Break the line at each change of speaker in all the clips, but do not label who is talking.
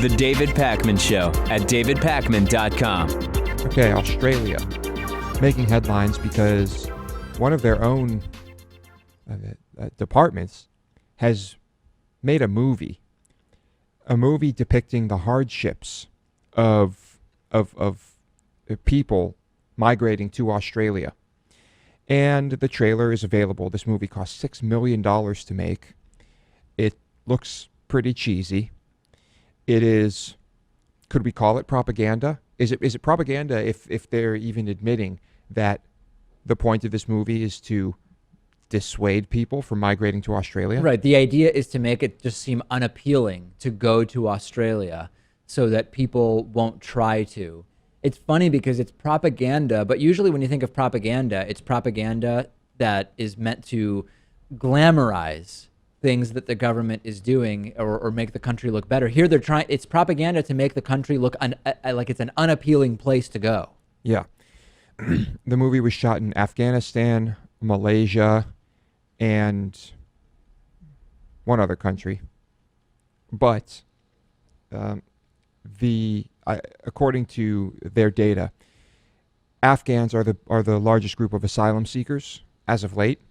The David Pakman Show at davidpakman.com.
Okay, Australia making headlines because one of their own departments has made a movie depicting the hardships of people migrating to Australia. And the trailer is available. This movie cost $6 million to make. It looks pretty cheesy. It is, could we call it propaganda? Is it propaganda if they're even admitting that the point of this movie is to dissuade people from migrating to Australia?
Right. The idea is to make it just seem unappealing to go to Australia so that people won't try to. It's funny because it's propaganda, but usually when you think of propaganda, it's propaganda that is meant to glamorize things that the government is doing or make the country look better. Here they're trying, it's propaganda to make the country look like it's an unappealing place to go.
Yeah. The movie was shot in Afghanistan, Malaysia, and one other country. But according to their data, Afghans are the largest group of asylum seekers as of late.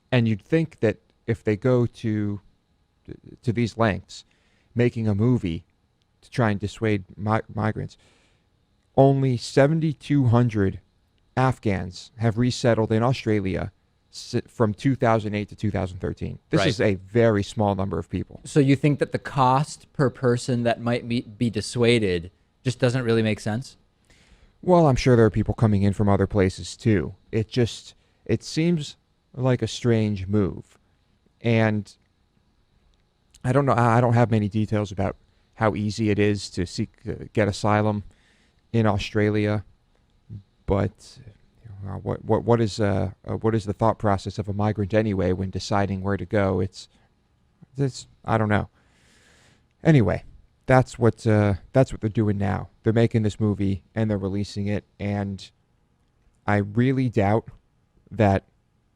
And you'd think that if they go to these lengths, making a movie to try and dissuade migrants, only 7,200 Afghans have resettled in Australia from 2008 to 2013. This is a very small number of people.
So you think that the cost per person that might be dissuaded just doesn't really make sense?
Well, I'm sure there are people coming in from other places too. It seems like a strange move. And I don't know. I don't have many details about how easy it is to get asylum in Australia. But what is the thought process of a migrant anyway when deciding where to go? It's I don't know. Anyway, that's what they're doing now. They're making this movie and they're releasing it, and I really doubt that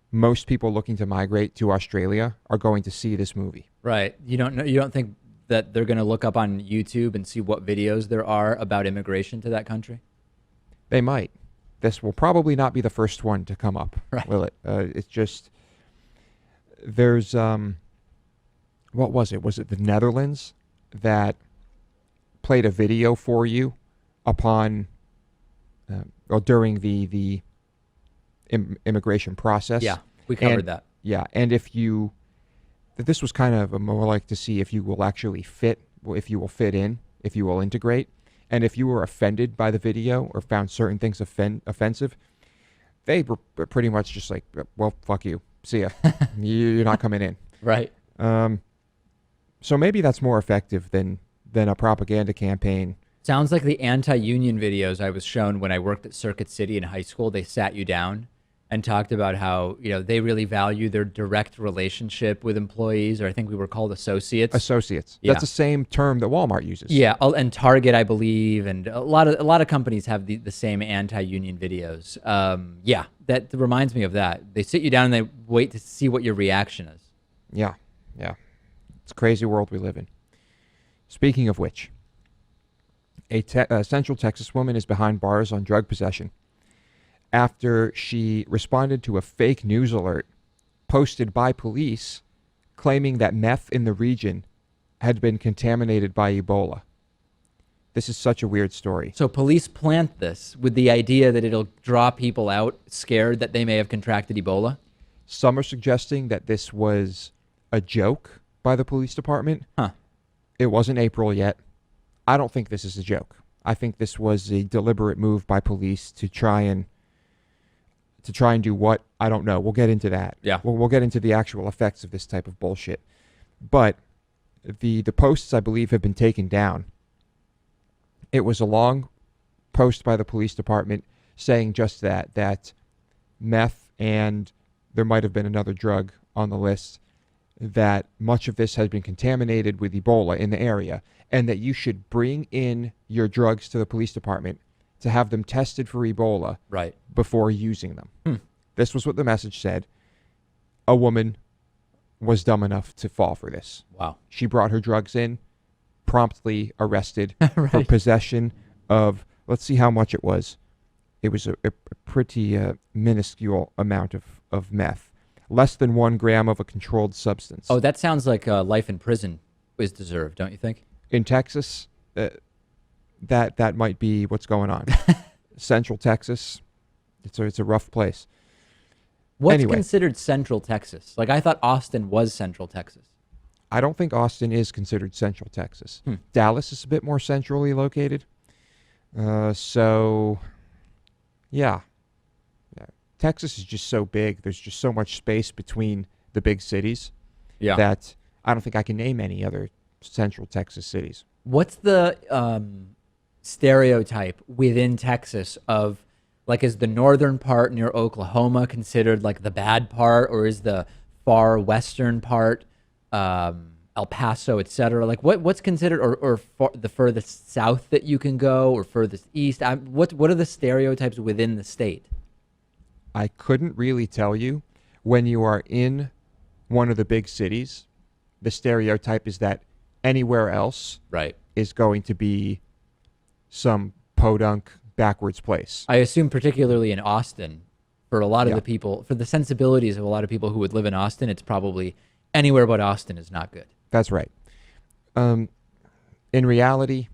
most people looking to migrate to Australia are going to see this movie.
Right. You don't think that they're going to look up on YouTube and see what videos there are about immigration to that country?
They might. This will probably not be the first one to come up, will it? It's just, there's, what was it? Was it the Netherlands that played a video for you upon, or during the immigration process?
Yeah, we covered that.
Yeah, and this was kind of more like to see if you will actually fit, if you will fit in, if you will integrate. And if you were offended by the video or found certain things offensive, they were pretty much just like, well, fuck you. See ya. You're not coming in.
Right.
So maybe that's more effective than a propaganda campaign.
Sounds like the anti-union videos I was shown when I worked at Circuit City in high school. They sat you down and talked about how, they really value their direct relationship with employees, or I think we were called associates.
Associates.
Yeah.
That's the same term that Walmart uses.
Yeah, and Target, I believe, and a lot of companies have the same anti-union videos. Yeah, that reminds me of that. They sit you down and they wait to see what your reaction is.
Yeah. It's a crazy world we live in. Speaking of which, a Central Texas woman is behind bars on drug possession after she responded to a fake news alert posted by police claiming that meth in the region had been contaminated by Ebola. This is such a weird story.
So police plant this with the idea that it'll draw people out scared that they may have contracted Ebola?
Some are suggesting that this was a joke by the police department.
Huh.
It wasn't April yet. I don't think this is a joke. I think this was a deliberate move by police to try and do what? I don't know. We'll get into that.
Yeah.
We'll get into the actual effects of this type of bullshit. But the posts, I believe, have been taken down. It was a long post by the police department saying just that meth, and there might have been another drug on the list, that much of this has been contaminated with Ebola in the area, and that you should bring in your drugs to the police department to have them tested for Ebola before using them. This was what the message said. A woman was dumb enough to fall for this.
Wow.
She brought her drugs in. promptly arrested for
Right.
possession of, let's see how much it was. It was a pretty minuscule amount of meth. Less than 1 gram of a controlled substance.
Oh, that sounds like life in prison is deserved, don't you think?
In Texas, that might be what's going on. Central Texas, it's a rough place.
What's
Anyway.
considered Central Texas? Like, I thought Austin was Central Texas.
I don't think Austin is considered Central Texas. Dallas is a bit more centrally located. So, yeah. Texas is just so big. There's just so much space between the big cities that I don't think I can name any other Central Texas cities.
What's the stereotype within Texas of, like, is the northern part near Oklahoma considered like the bad part, or is the far western part, El Paso, etc.? Like, what's considered, or the furthest south that you can go, or furthest east? What are the stereotypes within the state?
I couldn't really tell you. When you are in one of the big cities, the stereotype is that anywhere else
Right.
is going to be some podunk backwards place.
I assume particularly in Austin, for a lot of
Yeah.
the people, for the sensibilities of a lot of people who would live in Austin, it's probably anywhere but Austin is not good.
That's right. In reality,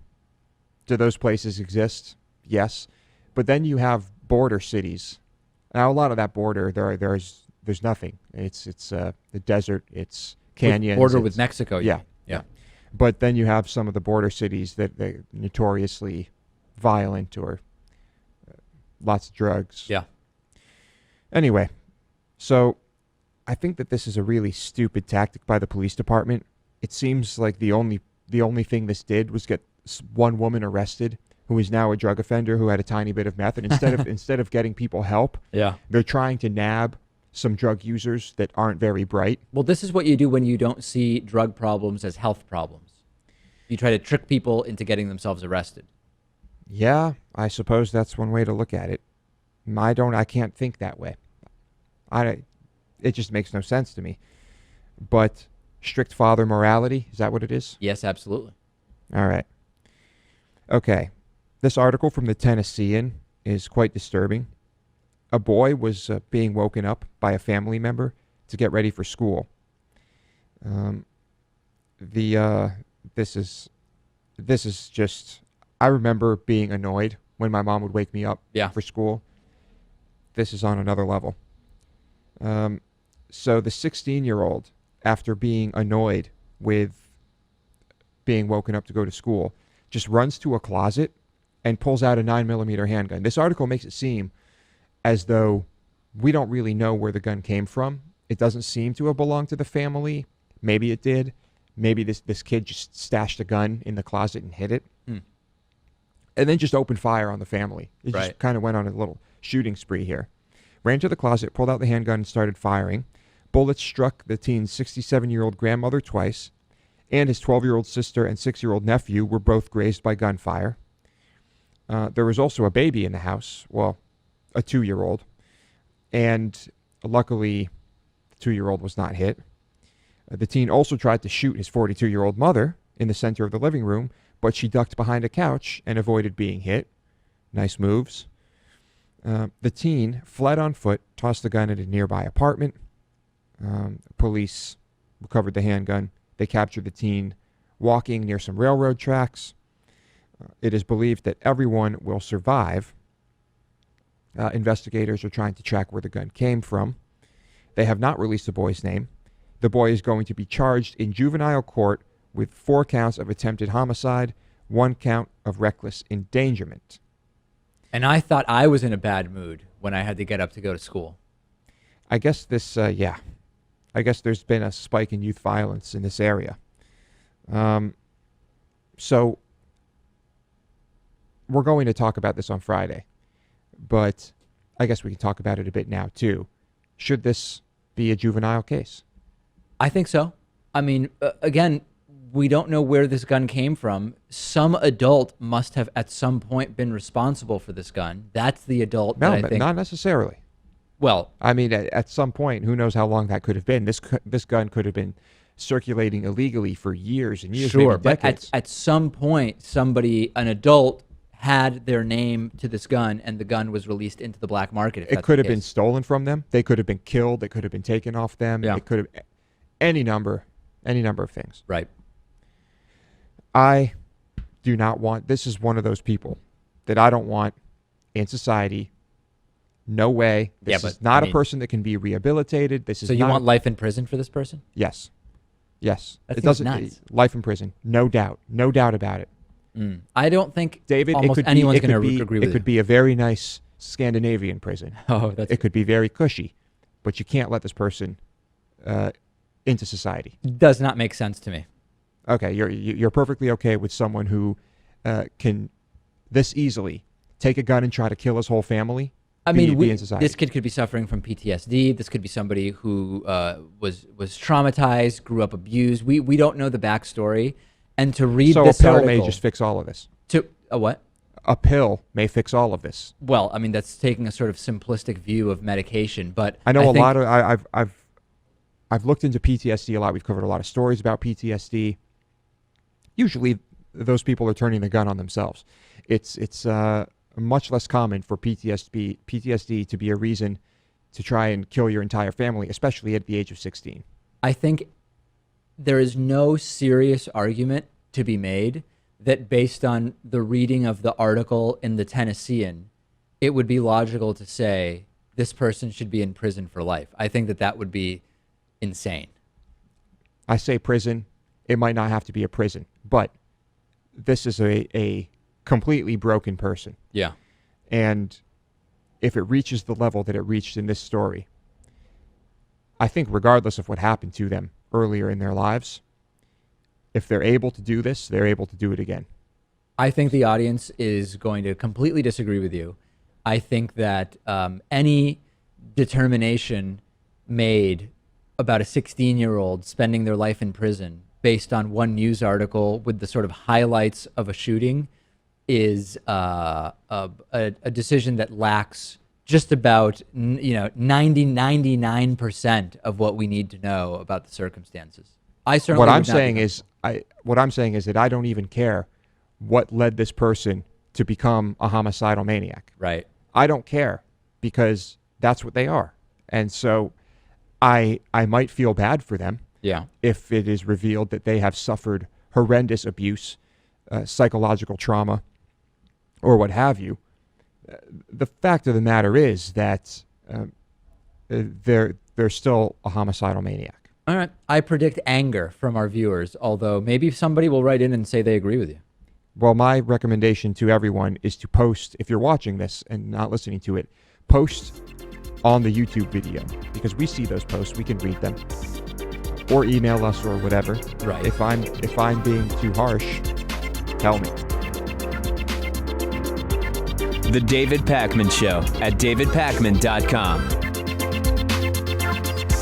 do those places exist? Yes. But then you have border cities. Now, a lot of that border, there's nothing. It's the desert. It's canyons.
Border with Mexico.
Yeah.
Yeah.
But then you have some of the border cities that they're notoriously violent or lots of drugs.
Yeah.
Anyway, so I think that this is a really stupid tactic by the police department. It seems like the only thing this did was get one woman arrested who is now a drug offender who had a tiny bit of meth, and instead of getting people help,
Yeah.
they're trying to nab some drug users that aren't very bright.
Well, this is what you do when you don't see drug problems as health problems. You try to trick people into getting themselves arrested.
Yeah, I suppose that's one way to look at it. I can't think that way. It just makes no sense to me. But strict father morality, is that what it is?
Yes, absolutely.
All right. Okay. This article from the Tennessean is quite disturbing. A boy was being woken up by a family member to get ready for school. This is just, I remember being annoyed when my mom would wake me up for school. This is on another level. So the 16-year-old, after being annoyed with being woken up to go to school, just runs to a closet and pulls out a 9mm handgun. This article makes it seem as though we don't really know where the gun came from. It doesn't seem to have belonged to the family. Maybe it did. Maybe this kid just stashed a gun in the closet and hid it. And then just opened fire on the family. It just kind of went on a little shooting spree here. Ran to the closet, pulled out the handgun, and started firing. Bullets struck the teen's 67-year-old grandmother twice, and his 12-year-old sister and 6-year-old nephew were both grazed by gunfire. There was also a baby in the house, well, a 2-year-old, and luckily the 2-year-old was not hit. The teen also tried to shoot his 42-year-old mother in the center of the living room, but she ducked behind a couch and avoided being hit. Nice moves. The teen fled on foot, tossed the gun at a nearby apartment. Police recovered the handgun. They captured the teen walking near some railroad tracks. It is believed that everyone will survive. Investigators are trying to track where the gun came from. They have not released the boy's name. The boy is going to be charged in juvenile court with 4 counts of attempted homicide, 1 count of reckless endangerment.
And I thought I was in a bad mood when I had to get up to go to school.
I guess I guess there's been a spike in youth violence in this area. So we're going to talk about this on Friday, but I guess we can talk about it a bit now too. Should this be a juvenile case?
I think so. I mean, again, we don't know where this gun came from. Some adult must have at some point been responsible for this gun. That's the adult that I think.
Not necessarily.
Well,
I mean, at some point, who knows how long that could have been. This gun could have been circulating illegally for years and years,
Sure,
maybe
but
decades.
at some point, an adult, had their name to this gun, and the gun was released into the black market. If
It
that's
could
the
have been
case.
stolen from them. They could have been killed. It could have been taken off them.
Yeah.
It could have any number of things.
Right.
I do not want. This is one of those people that I don't want in society. No way. This
Yeah,
is
but,
not
I
a
mean-
person that can be rehabilitated. This is
So you
not
want life in prison for this person?
Yes. Yes.
That
It
seems
doesn't
nuts.
life in prison. No doubt. No doubt about it.
I don't think
David,
almost
it could
anyone's
be,
going to agree with
it could be a very nice Scandinavian prison.
Oh, that's
It could be very cushy, but you can't let this person into society.
does not make sense to me.
Okay, you're perfectly okay with someone who can this easily take a gun and try to kill his whole family.
I
be
mean,
in society.
this kid could be suffering from PTSD. This could be somebody who was traumatized, grew up abused. We don't know the backstory. And to read
So
this
a pill
article,
may just fix all of this.
to a what?
A pill may fix all of this.
Well, I mean, that's taking a sort of simplistic view of medication, but
I know
think,
a lot of I've looked into PTSD a lot. We've covered a lot of stories about PTSD. Usually, those people are turning the gun on themselves. It's much less common for PTSD to be a reason to try and kill your entire family, especially at the age of 16.
I think there is no serious argument to be made that based on the reading of the article in the Tennessean, it would be logical to say this person should be in prison for life. I think that would be insane.
I say prison. It might not have to be a prison, but this is a completely broken person.
Yeah.
And if it reaches the level that it reached in this story, I think regardless of what happened to them earlier in their lives, if they're able to do this, they're able to do it again.
I think the audience is going to completely disagree with you. I think that any determination made about a 16-year-old spending their life in prison based on one news article with the sort of highlights of a shooting is a decision that lacks just about 99% of what we need to know about the circumstances. I certainly
What
would
I'm
not
saying
become-
is that I don't even care what led this person to become a homicidal maniac.
right.
I don't care because that's what they are. And so I might feel bad for them
Yeah.
if it is revealed that they have suffered horrendous abuse, psychological trauma, or what have you. The fact of the matter is that they're still a homicidal maniac.
All right. I predict anger from our viewers, although maybe somebody will write in and say they agree with you.
Well, my recommendation to everyone is to post, if you're watching this and not listening to it, post on the YouTube video, because we see those posts, we can read them, or email us or whatever.
Right.
If I'm being too harsh, tell me.
The David Pakman Show at davidpakman.com.